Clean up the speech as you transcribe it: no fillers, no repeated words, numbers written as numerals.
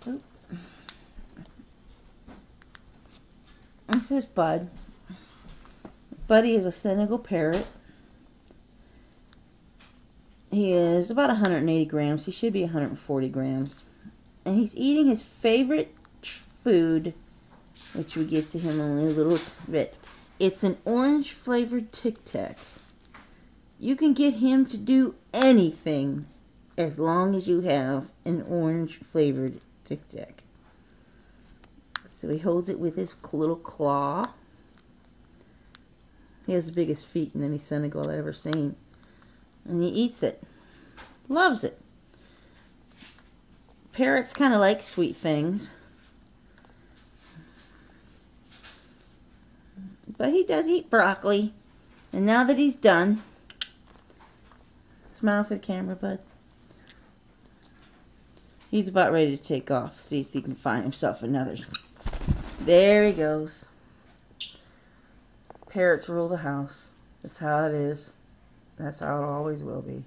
Oop. This is Bud. Buddy is a Senegal parrot. He is about 180 grams. He should be 140 grams. And he's eating his favorite food, which we give to him only a little bit. It's an orange flavored Tic-Tac. You can get him to do anything as long as you have an orange flavored Tic-Tac. So he holds it with his little claw. He has the biggest feet in any Senegal I've ever seen. And he eats it. Loves it. Parrots kind of like sweet things. But he does eat broccoli. And now that he's done, smile for the camera, Bud. He's about ready to take off. See if he can find himself another. There he goes. Parrots rule the house. That's how it is. That's how it always will be.